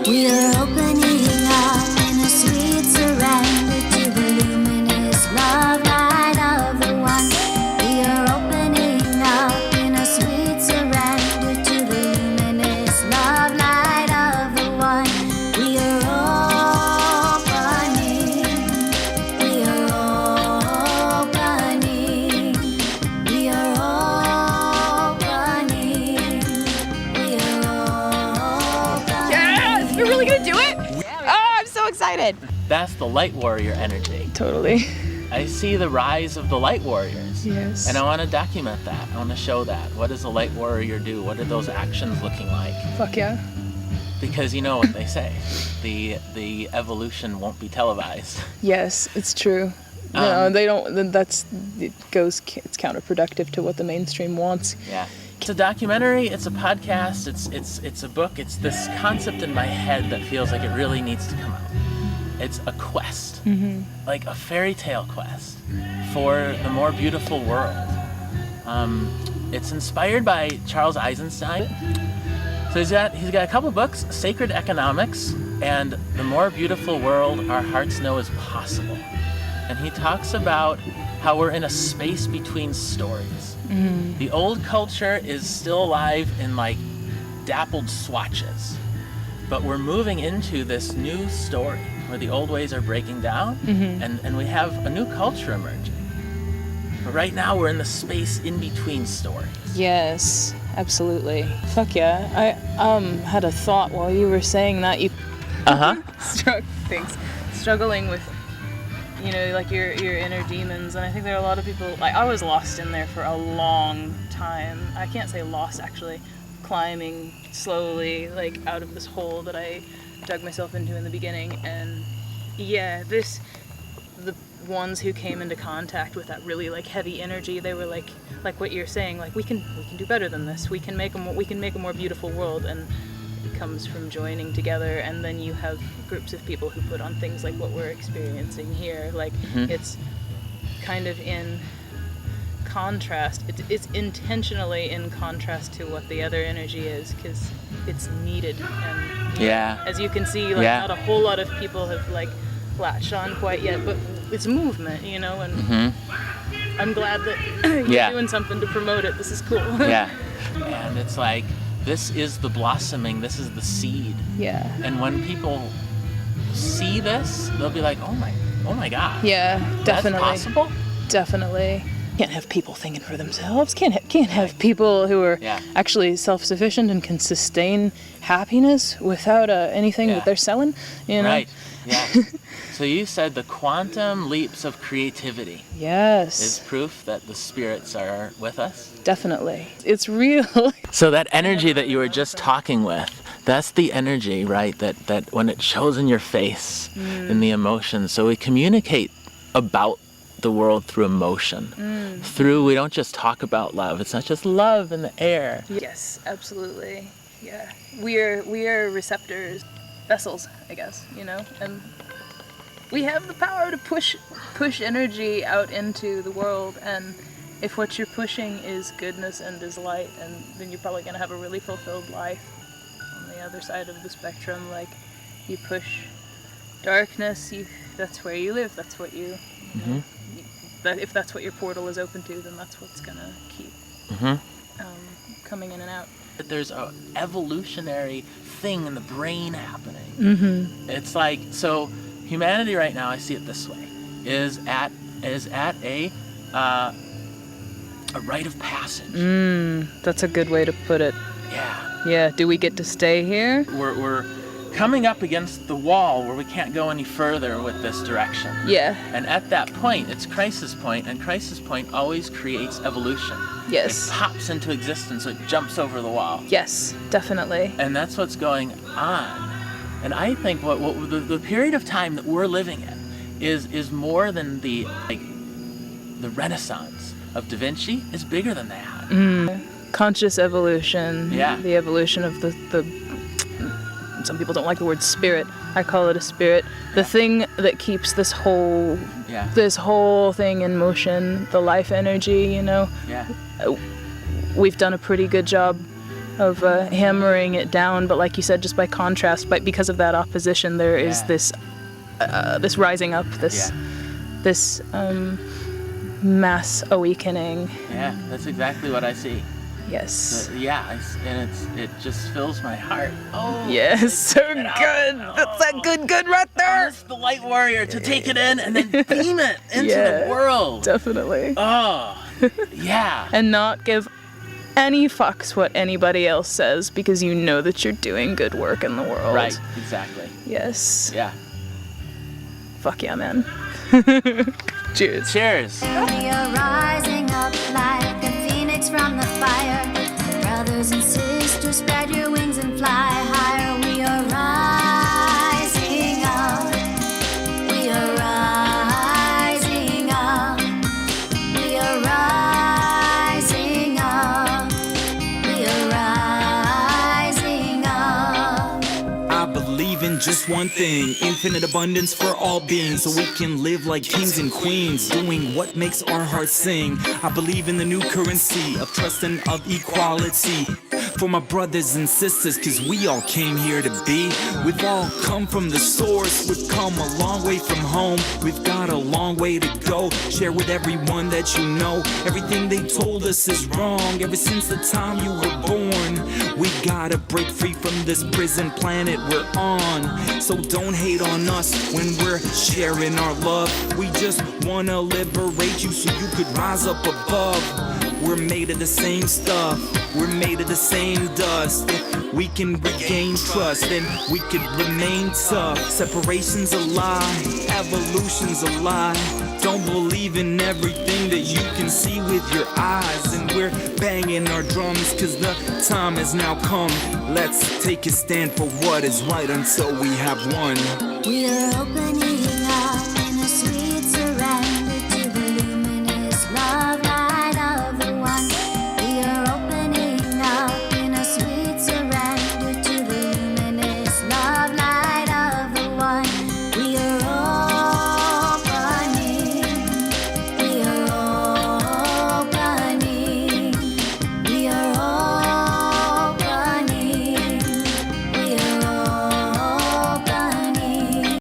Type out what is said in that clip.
We are opening up in a sweet surrender to the luminous love light of the one. We are opening up in a sweet surrender to the luminous love light of the one. We are opening. We are opening. We are opening. We are opening. Yes! We're really gonna do it? Oh, I'm so excited. That's the light warrior energy. Totally. I see the rise of the light warriors. Yes. And I want to document that. I want to show that. What does a light warrior do? What are those actions looking like? Fuck yeah. Because you know what they say. The evolution won't be televised. Yes, it's true. No, they don't. It's counterproductive to what the mainstream wants. Yeah. It's a documentary, it's a podcast, it's a book, it's this concept in my head that feels like it really needs to come out. It's a quest, like a fairy tale quest for the more beautiful world. It's inspired by Charles Eisenstein. So he's got a couple books, Sacred Economics and The More Beautiful World Our Hearts Know Is Possible. And he talks about how we're in a space between stories. The old culture is still alive in like dappled swatches, but we're moving into this new story where the old ways are breaking down and we have a new culture emerging. But right now we're in the space in between stories. Yes, absolutely. Fuck yeah. I had a thought while you were saying that. You struggling with, you know, like your inner demons, and I think there are a lot of people, like I was lost in there for a long time. I can't say lost, actually. Climbing slowly, like out of this hole that I dug myself into in the beginning, and yeah, the ones who came into contact with that really like heavy energy, they were like what you're saying, like we can do better than this. We can make a more beautiful world, and it comes from joining together. And then you have groups of people who put on things like what we're experiencing here. Like it's kind of in contrast. It's intentionally in contrast to what the other energy is, because it's needed. And as you can see, like not a whole lot of people have like latched on quite yet, but it's movement, you know, and I'm glad that you're doing something to promote it. This is cool. And it's like, this is the blossoming, this is the seed. Yeah. And when people see this, they'll be like, oh my God. Yeah, definitely. That's possible? Definitely. Can't have people thinking for themselves. Can't have people who are actually self-sufficient and can sustain happiness without anything that they're selling. You know? Right. Yeah. So you said the quantum leaps of creativity. Yes. Is proof that the spirits are with us. Definitely. It's real. So that energy that you were just talking with, that's the energy, right? That when it shows in your face, in the emotions. So we communicate about the world through emotion. We don't just talk about love. It's not just love in the air. Yes, absolutely. Yeah. We are receptors, vessels, I guess, you know, and we have the power to push energy out into the world. And if what you're pushing is goodness and is light, and then you're probably going to have a really fulfilled life. On the other side of the spectrum, like you push darkness, that's where you live. That's what you know, if that's what your portal is open to, then that's what's going to keep coming in and out. There's an evolutionary thing in the brain happening. It's like, so humanity right now, I see it this way, is at a rite of passage. That's a good way to put it. Yeah. Yeah. Do we get to stay here? We're coming up against the wall where we can't go any further with this direction. Yeah. And at that point, it's crisis point, and crisis point always creates evolution. Yes. It pops into existence, so it jumps over the wall. Yes, definitely. And that's what's going on. And I think what the period of time that we're living in is more than the Renaissance of Da Vinci is bigger than that. Conscious evolution. Yeah. The evolution of the some people don't like the word spirit. I call it a spirit. The thing that keeps this whole thing in motion, the life energy, you know. Yeah. We've done a pretty good job hammering it down. But like you said, just by contrast, but because of that opposition, there is this rising up, this mass awakening. Yeah, that's exactly what I see. Yes. And it just fills my heart. Oh. Yes, so good. That's that good right there. It's the light warrior to take it in and then beam it into the world. Definitely. Oh, yeah. And not give any fucks what anybody else says, because you know that you're doing good work in the world. Right, exactly. Yes. Yeah. Fuck yeah, man. Cheers. Cheers. We are rising up like a phoenix from the fire. Brothers and sisters, spread your wings and fly higher. We are rising up. We are rising up. We are rising up. We are rising up. I believe in just one thing, infinite abundance for all beings, so we can live like kings and queens, doing what makes our hearts sing. I believe in the new currency of trust and of equality for my brothers and sisters, cause we all came here to be. We've all come from the source, we've come a long way from home, we've got a long way to go. Share with everyone that you know, everything they told us is wrong. Ever since the time you were born, we gotta break free from this prison planet we're on. So don't hate on us when we're sharing our love. We just wanna liberate you so you could rise up above. We're made of the same stuff, we're made of the same dust. If we can regain trust, then we could remain tough. Separation's a lie, evolution's a lie. Don't believe in everything that you can see with your eyes. And we're banging our drums cause the time has now come. Let's take a stand for what is right until we have won. We are opening up in a sweet